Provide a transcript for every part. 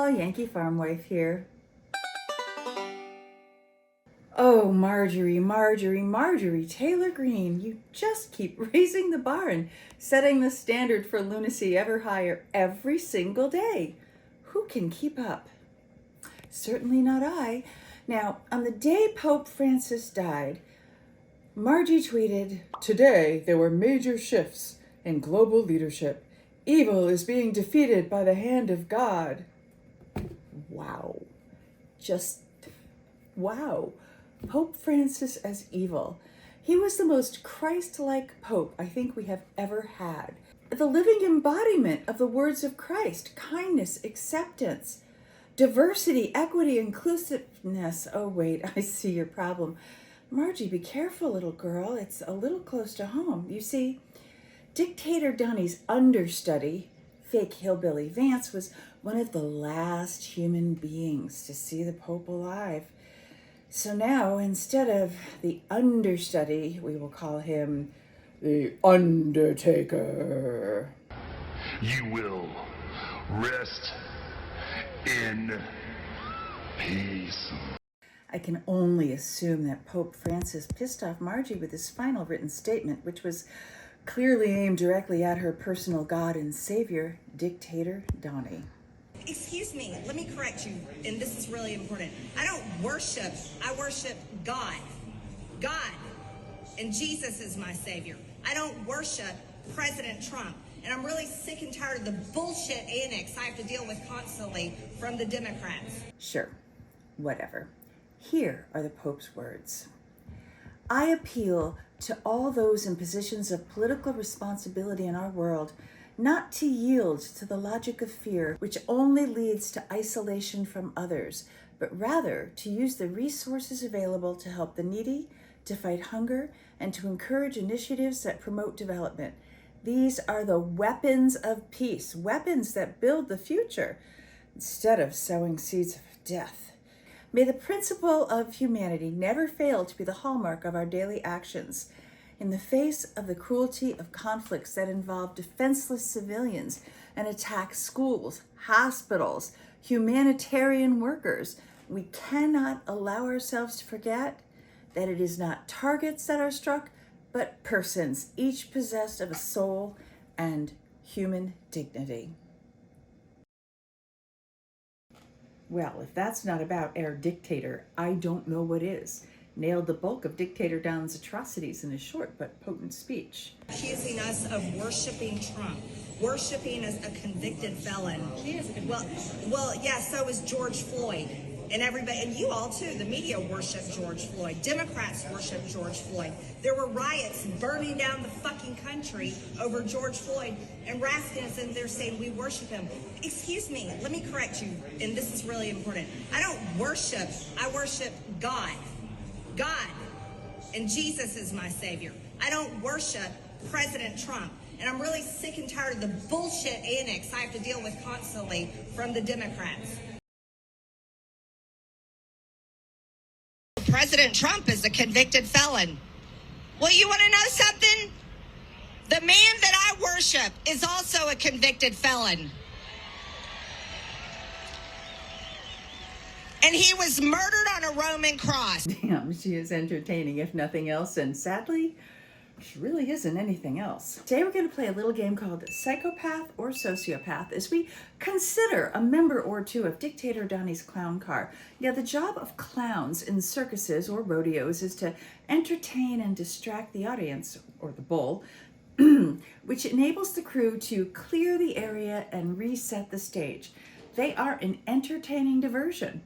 Aw, Yankee farm wife here. Oh, Marjorie Taylor Greene, you just keep raising the bar and setting the standard for lunacy ever higher every single day. Who can keep up? Certainly not I. Now, on the day Pope Francis died, Margie tweeted, "Today there were major shifts in global leadership. Evil is being defeated by the hand of God." Wow. Just wow. Pope Francis as evil. He was the most Christ-like pope I think we have ever had. The living embodiment of the words of Christ: kindness, acceptance, diversity, equity, inclusiveness. Oh, wait, I see your problem. Margie, be careful, little girl. It's a little close to home. You see, Dictator Donnie's understudy, fake hillbilly Vance, was one of the last human beings to see the Pope alive. So now, instead of the understudy, we will call him the Undertaker. You will rest in peace. I can only assume that Pope Francis pissed off Margie with his final written statement, which was clearly aimed directly at her personal God and Savior, Dictator Donnie. Excuse me, let me correct you, and this is really important. I don't worship, I worship God. God. And Jesus is my Savior. I don't worship President Trump. And I'm really sick and tired of the bullshit annex I have to deal with constantly from the Democrats. Sure, whatever. Here are the Pope's words. I appeal to all those in positions of political responsibility in our world not to yield to the logic of fear, which only leads to isolation from others, but rather to use the resources available to help the needy, to fight hunger, and to encourage initiatives that promote development. These are the weapons of peace, weapons that build the future, instead of sowing seeds of death. May the principle of humanity never fail to be the hallmark of our daily actions. In the face of the cruelty of conflicts that involve defenseless civilians and attack schools, hospitals, humanitarian workers, we cannot allow ourselves to forget that it is not targets that are struck, but persons, each possessed of a soul and human dignity. Well, if that's not about our dictator, I don't know what is. Nailed the bulk of Dictator Don's atrocities in a short but potent speech. Accusing us of worshiping Trump, worshiping as a convicted felon. Well, yeah, so is George Floyd. And everybody, and you all too, the media worship George Floyd. Democrats worship George Floyd. There were riots burning down the fucking country over George Floyd, and Raskin is in there saying we worship him. Excuse me, let me correct you, and this is really important. I don't worship, I worship God. God. And Jesus is my Savior. I don't worship President Trump. And I'm really sick and tired of the bullshit annex I have to deal with constantly from the Democrats. President Trump is a convicted felon. Well, you want to know something? The man that I worship is also a convicted felon. And he was murdered on a Roman cross. Damn, she is entertaining, if nothing else, and sadly, she really isn't anything else. Today we're going to play a little game called Psychopath or Sociopath as we consider a member or two of Dictator Donnie's clown car. Yeah, the job of clowns in circuses or rodeos is to entertain and distract the audience, or the bull, which enables the crew to clear the area and reset the stage. They are an entertaining diversion.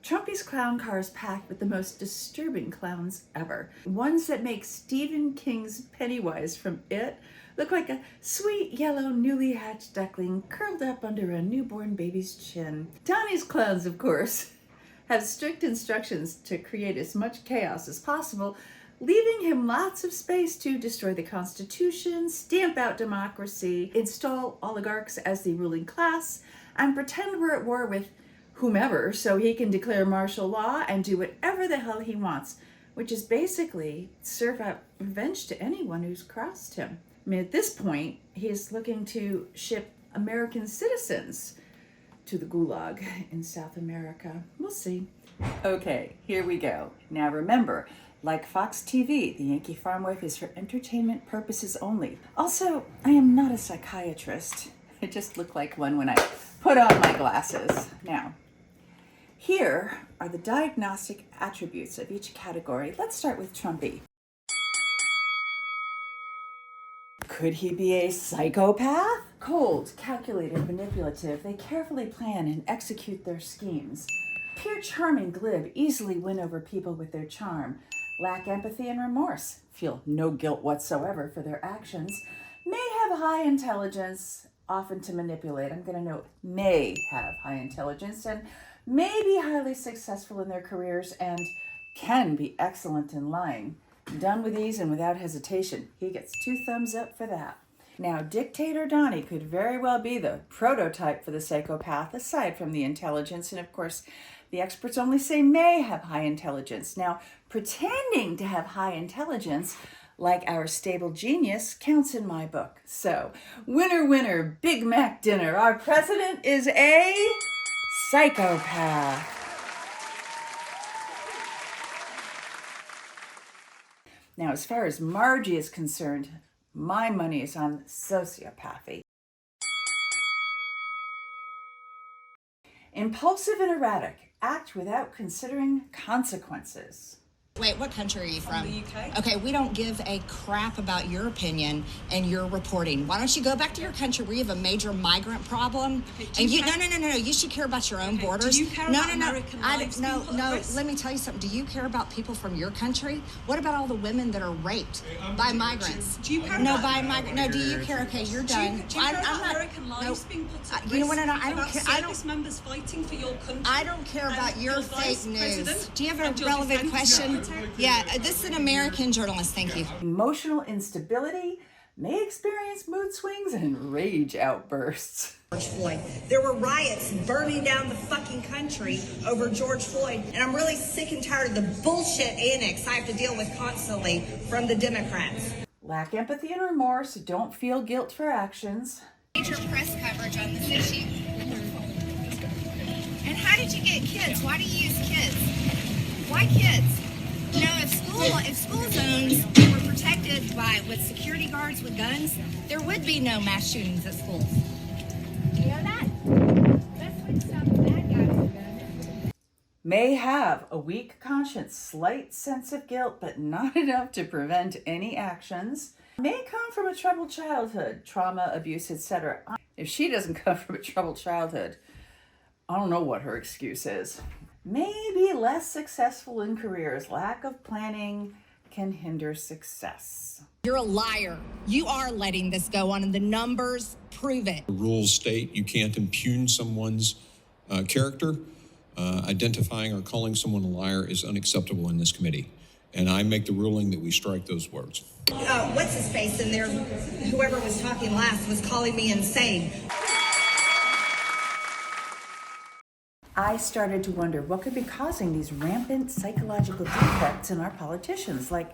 Trumpy's clown car is packed with the most disturbing clowns ever. Ones that make Stephen King's Pennywise from It look like a sweet yellow newly hatched duckling curled up under a newborn baby's chin. Donnie's clowns, of course, have strict instructions to create as much chaos as possible, leaving him lots of space to destroy the Constitution, stamp out democracy, install oligarchs as the ruling class, and pretend we're at war with whomever so he can declare martial law and do whatever the hell he wants, which is basically serve out revenge to anyone who's crossed him. I mean, at this point, he's looking to ship American citizens to the gulag in South America. We'll see. Okay, here we go. Now remember, like Fox TV, the Yankee Farm Wife is for entertainment purposes only. Also, I am not a psychiatrist. I just look like one when I put on my glasses. Now, here are the diagnostic attributes of each category. Let's start with Trumpy. Could he be a psychopath? Cold, calculated, manipulative. They carefully plan and execute their schemes. Pure charming, glib, easily win over people with their charm. Lack empathy and remorse. Feel no guilt whatsoever for their actions. May have high intelligence, often to manipulate. I'm going to note may have high intelligence and may be highly successful in their careers and can be excellent in lying. Done with ease and without hesitation. He gets 2 thumbs up for that. Now, Dictator Donnie could very well be the prototype for the psychopath, aside from the intelligence. And of course, the experts only say may have high intelligence. Now, pretending to have high intelligence, like our stable genius, counts in my book. So, winner, winner, Big Mac dinner. Our president is a psychopath. Now, as far as Margie is concerned, my money is on sociopathy. Impulsive and erratic, act without considering consequences. Wait, what country are you from? the UK. Okay, we don't give a crap about your opinion and your reporting. Why don't you go back to your country where you have a major migrant problem? Okay, And no. You should care about your own borders. Do you care about American lives being put at risk? Let me tell you something. Do you care about people from your country? What about all the women that are raped by migrants? Do you care No, about by migrant. No, do you care? Okay, you're done. Do you care about American lives being put at risk? You know what? I don't about care. service members fighting for your country. I don't care about and your vice fake news. president Do you have and a your relevant defense question? secretary? Yeah, this is an American journalist. Thank you. Emotional instability, may experience mood swings and rage outbursts. George Floyd. There were riots burning down the fucking country over George Floyd, and I'm really sick and tired of the bullshit annex I have to deal with constantly from the Democrats. Lack empathy and remorse, don't feel guilt for actions. Major press coverage on this issue. And how did you get kids? Why do you use kids? Why kids? You know, if school zones were protected with security guards with guns, there would be no mass shootings at schools. You know that? That's what stops the bad guys from doing. May have a weak conscience, slight sense of guilt, but not enough to prevent any actions. May come from a troubled childhood, trauma, abuse, etc. If she doesn't come from a troubled childhood, I don't know what her excuse is. May be less successful in careers. Lack of planning can hinder success. You're a liar. You are letting this go on, and the numbers prove it. The rules state you can't impugn someone's character. Identifying or calling someone a liar is unacceptable in this committee. And I make the ruling that we strike those words. What's his face in there? Whoever was talking last was calling me insane. I started to wonder what could be causing these rampant psychological defects in our politicians. Like,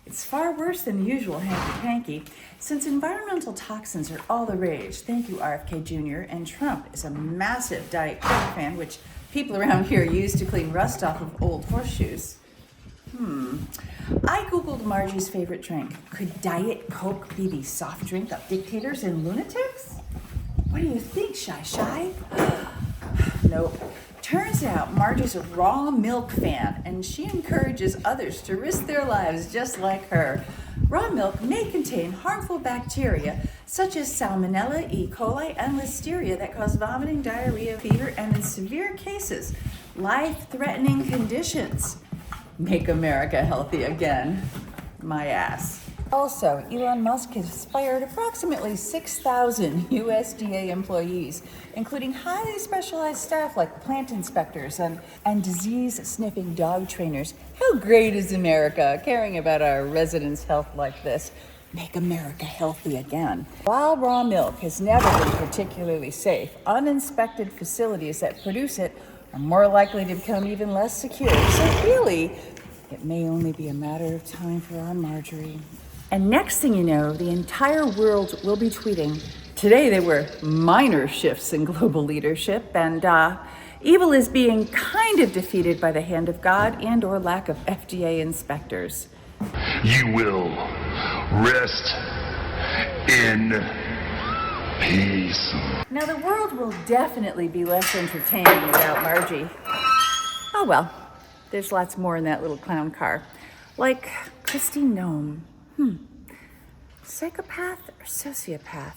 it's far worse than the usual hanky-panky. Since environmental toxins are all the rage, thank you, RFK Jr., and Trump is a massive Diet Coke fan, which people around here use to clean rust off of old horseshoes. I Googled Margie's favorite drink. Could Diet Coke be the soft drink of dictators and lunatics? What do you think, Shy? Nope. Turns out Margie's a raw milk fan, and she encourages others to risk their lives just like her. Raw milk may contain harmful bacteria such as Salmonella, E. coli, and Listeria that cause vomiting, diarrhea, fever, and in severe cases, life-threatening conditions. Make America healthy again. My ass. Also, Elon Musk has fired approximately 6,000 USDA employees, including highly specialized staff like plant inspectors and disease-sniffing dog trainers. How great is America, caring about our residents' health like this? Make America healthy again. While raw milk has never been particularly safe, uninspected facilities that produce it are more likely to become even less secure. So really, it may only be a matter of time for our Marjorie. And next thing you know, the entire world will be tweeting, Today there were minor shifts in global leadership, and evil is being kind of defeated by the hand of God and or lack of FDA inspectors. You will rest in peace. Now the world will definitely be less entertaining without Margie. Oh well, there's lots more in that little clown car. Like Christy Nome. Psychopath or sociopath?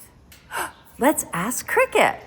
Let's ask Cricket.